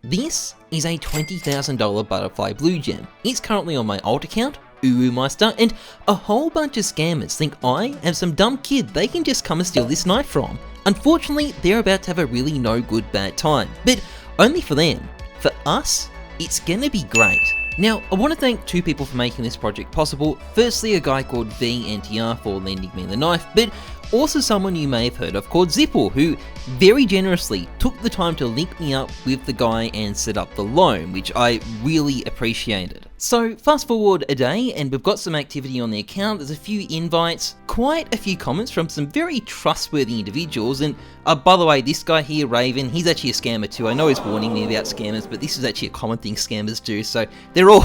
This is a $20,000 butterfly blue gem. It's currently on my alt account, Urumeister, and a whole bunch of scammers think I am some dumb kid they can just come and steal this knife from. Unfortunately, they're about to have a really no good bad time, but only for them. For us, it's gonna be great. Now, I want to thank two people for making this project possible. Firstly, a guy called VNTR for lending me the knife, but also someone you may have heard of called Zipple, who very generously took the time to link me up with the guy and set up the loan, which I really appreciated. So fast forward a day and we've got some activity on the account. There's a few invites, quite a few comments from some very trustworthy individuals, and by the way, this guy here, Raven, he's actually a scammer too. I know he's warning me about scammers, but this is actually a common thing scammers do, so they're all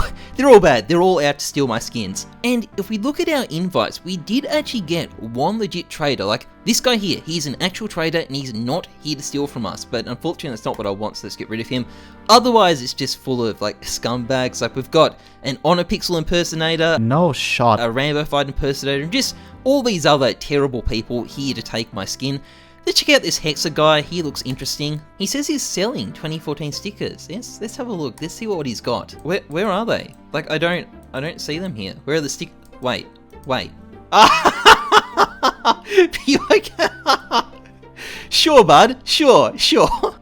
bad. They're all out to steal my skins. And if we look at our invites, we did actually get one legit trader. Like this guy here, he's an actual trader and he's not here to steal from us, but unfortunately that's not what I want, so let's get rid of him. Otherwise, it's just full of like scumbags. Like we've got an Honor Pixel impersonator, no shot, a Rambo fight impersonator, and just all these other terrible people here to take my skin. Let's check out this Hexa guy. He looks interesting. He says he's selling 2014 stickers. Let's have a look. Let's see what he's got. Where are they? Like I don't see them here. Where are the stick? Wait. Sure, bud. Sure.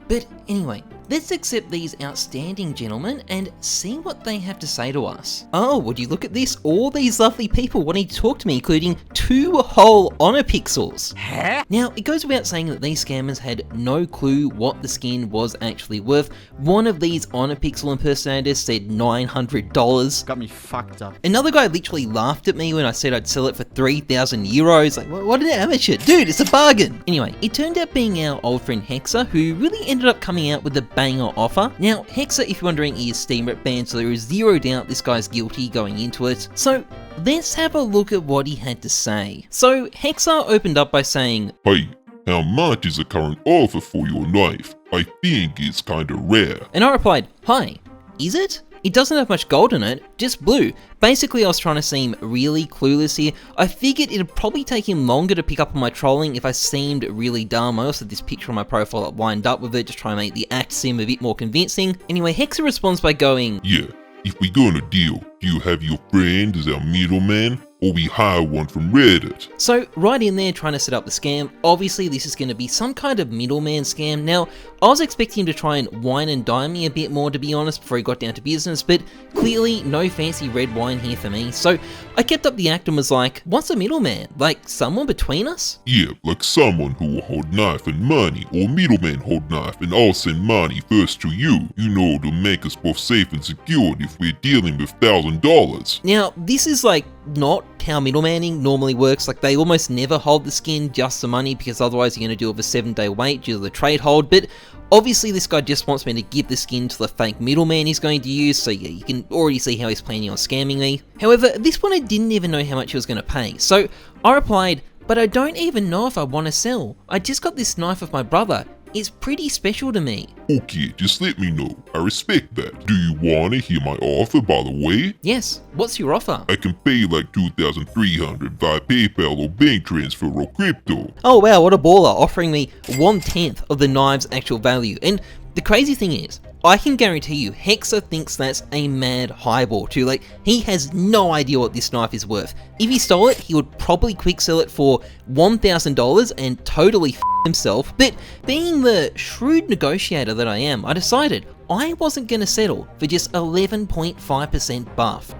But anyway, let's accept these outstanding gentlemen and see what they have to say to us. Oh, would you look at this? All these lovely people wanting to talk to me, including 2 whole Honor Pixels. Huh? Now, it goes without saying that these scammers had no clue what the skin was actually worth. One of these Honor Pixel impersonators said $900. Got me fucked up. Another guy literally laughed at me when I said I'd sell it for 3,000 euros. Like, what an amateur. Dude, it's a bargain. Anyway, it turned out being our old friend Hexa, who really ended up coming out with a banger offer. Now, Hexa, if you're wondering, is Steam rep banned, so there is zero doubt this guy's guilty going into it. So let's have a look at what he had to say. So Hexa opened up by saying, "Hey, how much is the current offer for your knife? I think it's kinda rare." And I replied, "Hi, is it? It doesn't have much gold in it, just blue." Basically, I was trying to seem really clueless here. I figured it'd probably take him longer to pick up on my trolling if I seemed really dumb. I also had this picture on my profile that lined up with it, just trying to make the act seem a bit more convincing. Anyway, Hexa responds by going, "Yeah, if we gonna deal, do you have your friend as our middleman, or we hire one from Reddit?" So right in there trying to set up the scam. Obviously this is going to be some kind of middleman scam. Now, I was expecting him to try and wine and dine me a bit more, to be honest, before he got down to business, but clearly no fancy red wine here for me. So I kept up the act and was like, what's a middleman? Like someone between us? "Yeah, like someone who will hold knife and money, or middleman hold knife and I'll send money first to you. You know, to make us both safe and secured if we're dealing with $1,000. Now, this is like not how middlemaning normally works. Like they almost never hold the skin just for money, because otherwise you're going to do it with a 7-day wait due to the trade hold. But obviously this guy just wants me to give the skin to the fake middleman he's going to use, so yeah, you can already see how he's planning on scamming me. However, at this point I didn't even know how much he was going to pay, so I replied, "But I don't even know if I want to sell. I just got this knife of my brother. It's pretty special to me." "Okay, just let me know. I respect that. Do you wanna hear my offer, by the way?" "Yes, what's your offer?" "I can pay like $2,300 via PayPal or bank transfer or crypto." Oh wow, what a baller, offering me 1/10 of the knife's actual value. And the crazy thing is, I can guarantee you Hexa thinks that's a mad highball too. Like, he has no idea what this knife is worth. If he stole it, he would probably quick sell it for $1,000 and totally himself. But being the shrewd negotiator that I am, I decided I wasn't going to settle for just 11.5% buff.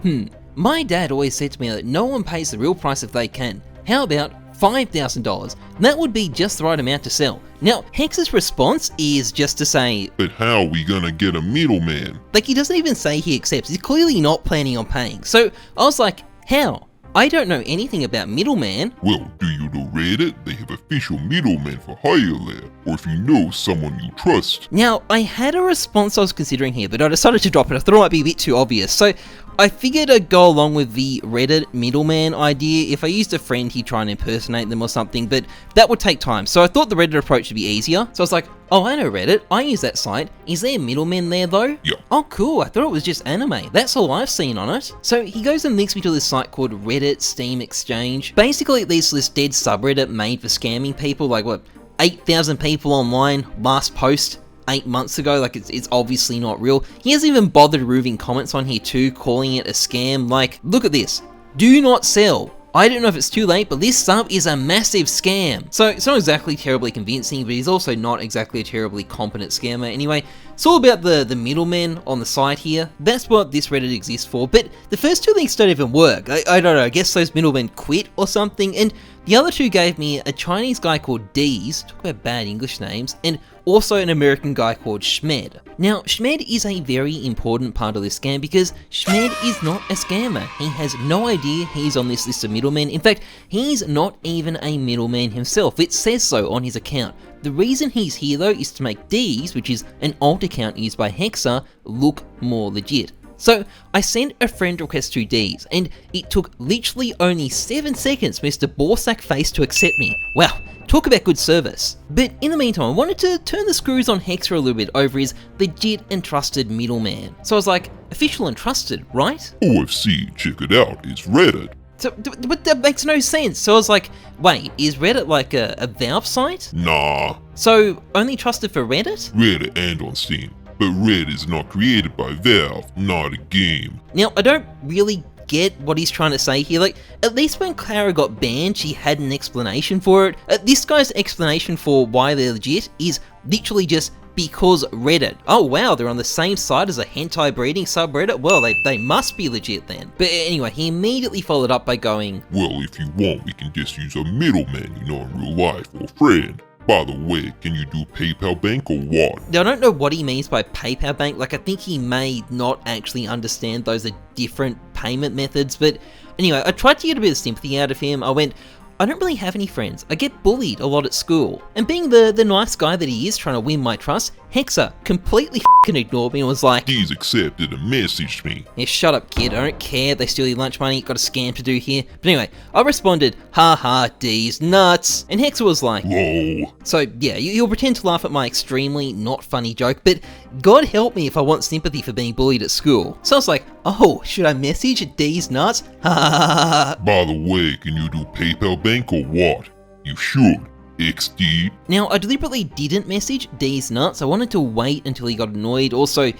My dad always said to me that no one pays the real price if they can. How about $5,000? That would be just the right amount to sell. Now, Hexa's response is just to say, "But how are we gonna get a middleman?" like he doesn't even say he accepts. He's clearly not planning on paying. So I was like, how? I don't know anything about middleman. "Well, do you know Reddit? They have official middlemen for hire there, or if you know someone you trust." Now, I had a response I was considering here, but I decided to drop it. I thought it might be a bit too obvious. So I figured I'd go along with the Reddit middleman idea. If I used a friend, he'd try and impersonate them or something, but that would take time. So I thought the Reddit approach would be easier. So I was like, oh, I know Reddit. I use that site. Is there middlemen there though? Yeah. Oh, cool. I thought it was just anime. That's all I've seen on it. So he goes and links me to this site called Reddit Steam Exchange. Basically, it leads to this dead subreddit made for scamming people. Like, what, 8,000 people online, last post. 8 months ago, like it's obviously not real. He hasn't even bothered removing comments on here too, calling it a scam. Like, look at this. Do not sell. I don't know if it's too late, but this sub is a massive scam. So it's not exactly terribly convincing, but he's also not exactly a terribly competent scammer. Anyway, it's all about the middlemen on the site here. That's what this Reddit exists for, but the first two links don't even work. I don't know, I guess those middlemen quit or something, and the other two gave me a Chinese guy called Deez, talk about bad English names, and also an American guy called Schmed. Now, Schmed is a very important part of this scam because Schmed is not a scammer. He has no idea he's on this list of middlemen. In fact, he's not even a middleman himself. It says so on his account. The reason he's here though is to make Deez, which is an alt account used by Hexa, look more legit. So I sent a friend request to Deez, and it took literally only 7 seconds for Mr. Borsack Face to accept me. Wow, talk about good service. But in the meantime, I wanted to turn the screws on Hexa a little bit over his legit and trusted middleman. So I was like, official and trusted, right? OFC, check it out, it's Reddit. So, but that makes no sense. So I was like, wait, is Reddit like a Valve site? Nah. So only trusted for Reddit? Reddit and on Steam. But Reddit is not created by Valve, not a game. Now, I don't really get what he's trying to say here. Like, at least when Clara got banned, she had an explanation for it. This guy's explanation for why they're legit is literally just because Reddit. Oh wow, they're on the same side as a hentai breeding subreddit? Well, they must be legit then. But anyway, he immediately followed up by going, well, if you want, we can just use a middleman you know in real life or friend. By the way, can you do PayPal Bank or what? Now, I don't know what he means by PayPal Bank. Like, I think he may not actually understand those are different payment methods. But anyway, I tried to get a bit of sympathy out of him. I went, I don't really have any friends. I get bullied a lot at school. And being the nice guy that he is trying to win my trust, Hexa completely f***ing ignored me and was like, he's accepted and messaged me. Yeah, shut up kid, I don't care, they steal your lunch money, got a scam to do here. But anyway, I responded, haha, D's nuts. And Hexa was like, whoa. So yeah, you'll pretend to laugh at my extremely not funny joke, but God help me if I want sympathy for being bullied at school. So I was like, oh, should I message D's nuts? Ha. By the way, can you do PayPal Bank or what? You should. XD. Now, I deliberately didn't message D's nuts. I wanted to wait until he got annoyed. Also,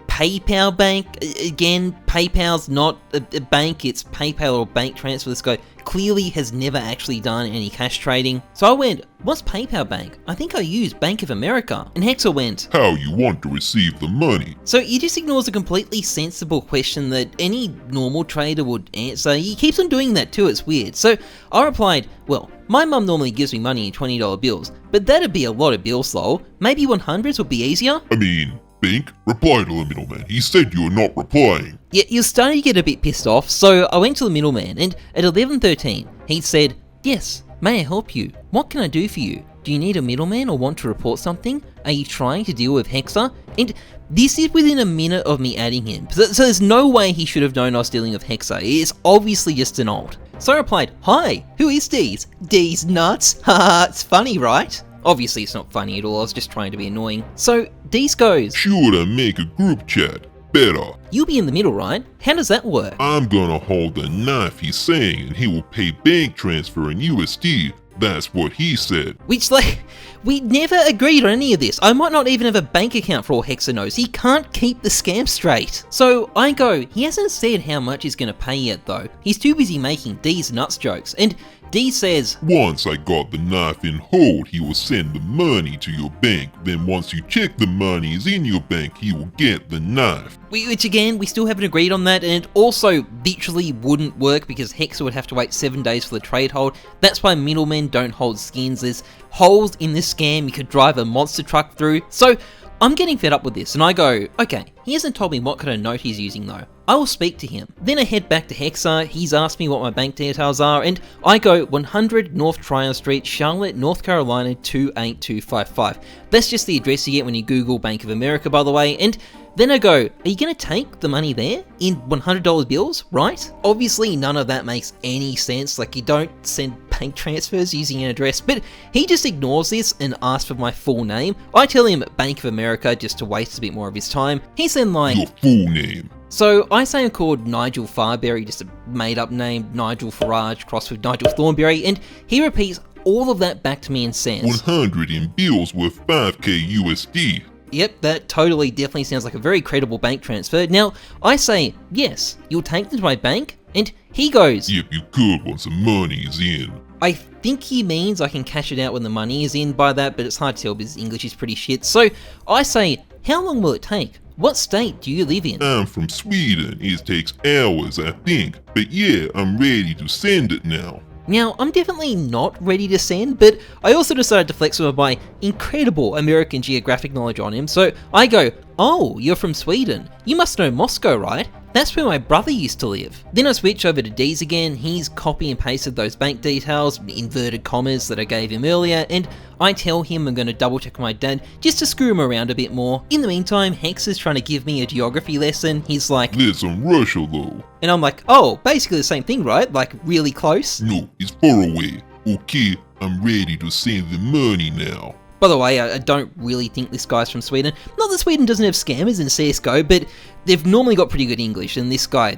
PayPal Bank, again, PayPal's not a bank, it's PayPal or bank transfer. This guy clearly has never actually done any cash trading. So I went, what's PayPal Bank? I think I use Bank of America. And Hexa went, how you want to receive the money? So he just ignores a completely sensible question that any normal trader would answer. He keeps on doing that too, it's weird. So I replied, well, my mum normally gives me money in $20 bills, but that'd be a lot of bills lol. Maybe 100s would be easier? I mean, Bank, reply to the middleman. He said you're not replying. Yeah, you're starting to get a bit pissed off, so I went to the middleman, and at 11:13, he said, yes, may I help you? What can I do for you? Do you need a middleman or want to report something? Are you trying to deal with Hexa? And this is within a minute of me adding him, so there's no way he should have known I was dealing with Hexa. It's obviously just an alt. So I replied, hi, who is D's? D's nuts? Haha, it's funny, right? Obviously it's not funny at all, I was just trying to be annoying. So D's goes, should I make a group chat? Better. You'll be in the middle, right? How does that work? I'm gonna hold the knife he's saying and he will pay bank transfer in USD. That's what he said. Which, like, we never agreed on any of this. I might not even have a bank account for all Hexa knows. He can't keep the scam straight. So I go, he hasn't said how much he's gonna pay yet though. He's too busy making D's nuts jokes. And D says, once I got the knife in hold, he will send the money to your bank. Then once you check the money is in your bank, he will get the knife. Which again, we still haven't agreed on that, and it also literally wouldn't work because Hexa would have to wait 7 days for the trade hold. That's why middlemen don't hold skins. There's holes in this scam you could drive a monster truck through. So I'm getting fed up with this, and I go, okay, he hasn't told me what kind of note he's using though. I will speak to him. Then I head back to Hexa, he's asked me what my bank details are, and I go 100 North Tryon Street, Charlotte, North Carolina 28255. That's just the address you get when you Google Bank of America, by the way, and then I go, are you going to take the money there in $100 bills, right? Obviously none of that makes any sense, like you don't send bank transfers using an address, but he just ignores this and asks for my full name. I tell him Bank of America just to waste a bit more of his time. He's then like, your full name. So I say I'm called Nigel Farberry, just a made up name, Nigel Farage crossed with Nigel Thornberry, and he repeats all of that back to me and says, 100 in bills worth 5k USD. yep, that totally definitely sounds like a very credible bank transfer. Now, I say, yes, you'll take them to my bank, and he goes, Yep, you could once the money is in. I think he means I can cash it out when the money is in by that, but it's hard to tell because English is pretty shit. So I say, how long will it take? What state do you live in? I'm from Sweden. It takes hours, I think. But yeah, I'm ready to send it now. Now, I'm definitely not ready to send, but I also decided to flex some of my incredible American geographic knowledge on him, so I go, oh, you're from Sweden. You must know Moscow, right? That's where my brother used to live. Then I switch over to D's again, he's copy and pasted those bank details, inverted commas that I gave him earlier, and I tell him I'm going to double check my dad just to screw him around a bit more. In the meantime, Hexa's trying to give me a geography lesson. He's like, There's some Russia though. and I'm like, oh, basically the same thing, right? Like, really close? No, it's far away. Okay, I'm ready to send the money now. By the way, I don't really think this guy's from Sweden. Not that Sweden doesn't have scammers in CSGO, but they've normally got pretty good English, and this guy,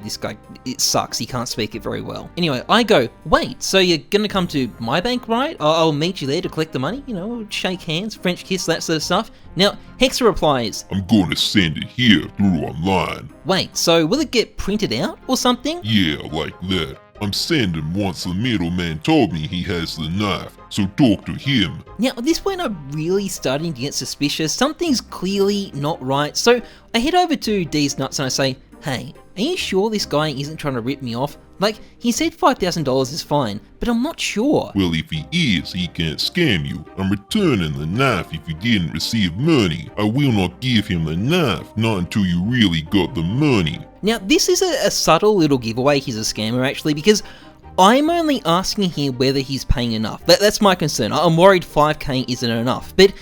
it sucks. He can't speak it very well. Anyway, I go, wait, so you're gonna come to my bank, right? I'll meet you there to collect the money, you know, shake hands, French kiss, that sort of stuff. Now, Hexa replies, I'm gonna send it here through online. wait, so will it get printed out or something? Yeah, like that. I'm sending once the middleman told me he has the knife, so talk to him. Now, at this point, I'm really starting to get suspicious. Something's clearly not right. So I head over to D's Nuts and I say, hey, are you sure this guy isn't trying to rip me off? Like, he said $5,000 is fine, but I'm not sure. Well, if he is, he can't scam you. I'm returning the knife if you didn't receive money. I will not give him the knife, not until you really got the money. Now, this is a subtle little giveaway he's a scammer, actually, because I'm only asking here whether he's paying enough. That's my concern. I'm worried 5k isn't enough, but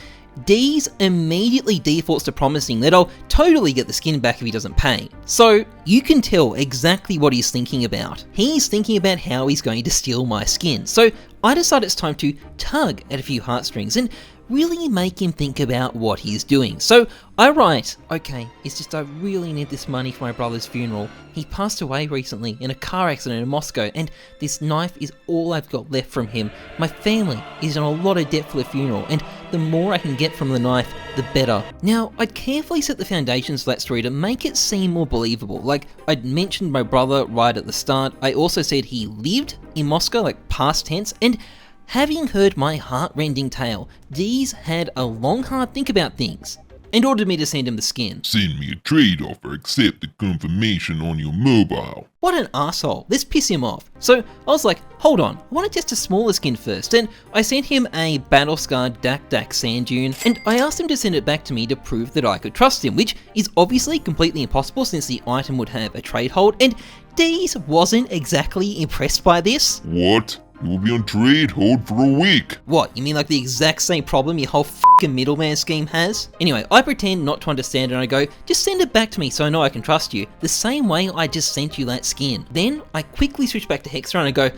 D's immediately defaults to promising that I'll totally get the skin back if he doesn't pay. So you can tell exactly what he's thinking about. He's thinking about how he's going to steal my skin. So I decide it's time to tug at a few heartstrings and really make him think about what he's doing. So I write, okay, it's just I really need this money for my brother's funeral. He passed away recently in a car accident in Moscow, and this knife is all I've got left from him. My family is in a lot of debt for the funeral, and the more I can get from the knife, the better. Now, I'd carefully set the foundations for that story to make it seem more believable. Like, I'd mentioned my brother right at the start. I also said he lived in Moscow, like past tense, and having heard my heart-rending tale, D's had a long hard think about things and ordered me to send him the skin. Send me a trade offer, accept the confirmation on your mobile. What an asshole, let's piss him off. So I was like, hold on, I want to test a smaller skin first, and I sent him a battle-scarred Dak sand dune, and I asked him to send it back to me to prove that I could trust him, which is obviously completely impossible since the item would have a trade hold, and D's wasn't exactly impressed by this. What? You will be on trade hold for a week. What, you mean like the exact same problem your whole f***ing middleman scheme has? Anyway, I pretend not to understand and I go, just send it back to me so I know I can trust you, the same way I just sent you that skin. Then I quickly switch back to Hexa and I go,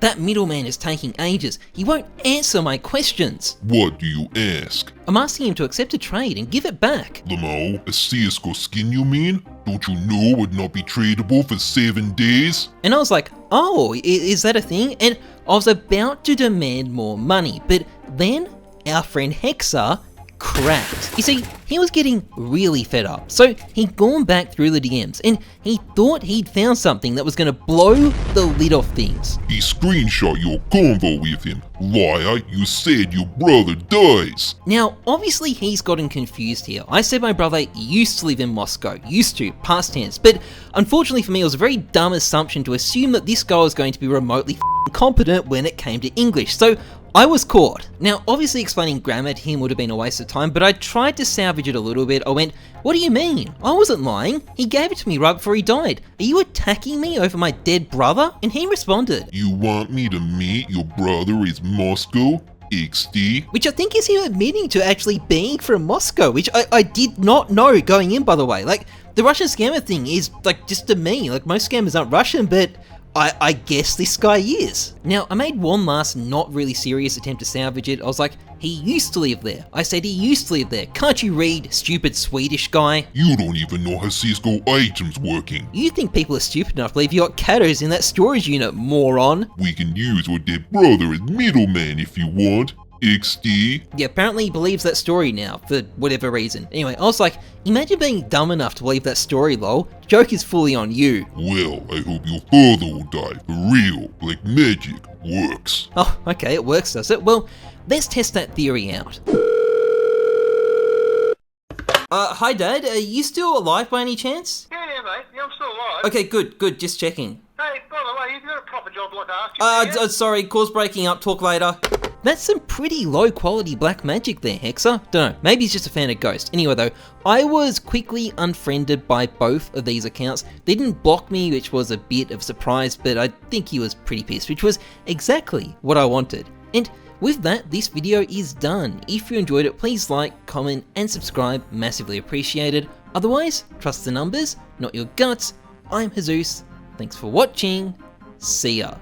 that middleman is taking ages. He won't answer my questions. What do you ask? I'm asking him to accept a trade and give it back. Lamo, a CSGO skin you mean? Don't you know it would not be tradable for 7 days? And I was like, oh, is that a thing? And I was about to demand more money, but then our friend Hexa cracked. You see, he was getting really fed up, so he'd gone back through the DMs and he thought he'd found something that was going to blow the lid off things. He screenshot your convo with him. Liar, you said your brother dies. Now, obviously he's gotten confused here. I said my brother used to live in Moscow, used to, past tense, but unfortunately for me it was a very dumb assumption to assume that this guy was going to be remotely competent when it came to English, so I was caught. Now, obviously explaining grammar to him would have been a waste of time, but I tried to salvage it a little bit. I went, what do you mean? I wasn't lying. He gave it to me right before he died. Are you attacking me over my dead brother? And he responded, You want me to meet your brother is Moscow? XD? which I think is him admitting to actually being from Moscow, which I did not know going in, by the way. Like, the Russian scammer thing is, like, just to me. Like, most scammers aren't Russian, but I guess this guy is. Now, I made one last not really serious attempt to salvage it. I was like, he used to live there. I said he used to live there. Can't you read, stupid Swedish guy? You don't even know how CSGO items working. You think people are stupid enough to believe you got catters in that storage unit, moron? We can use what their brother as middleman if you want. XD? Yeah, apparently he believes that story now, for whatever reason. Anyway, I was like, imagine being dumb enough to believe that story, lol. Joke is fully on you. Well, I hope your father will die for real, like magic works. Oh, okay, it works, does it? Well, let's test that theory out. Hi Dad, are you still alive by any chance? Yeah, mate. Yeah, I'm still alive. Okay, good, just checking. Hey, by the way, you've got a proper job like I asked you. Sorry, call's breaking up, talk later. That's some pretty low quality black magic there, Hexa. Dunno, maybe he's just a fan of Ghost. Anyway though, I was quickly unfriended by both of these accounts. They didn't block me, which was a bit of a surprise, but I think he was pretty pissed, which was exactly what I wanted. And with that, this video is done. If you enjoyed it, please like, comment, and subscribe, massively appreciated. Otherwise, trust the numbers, not your guts. I'm Heyzeus. Thanks for watching. See ya.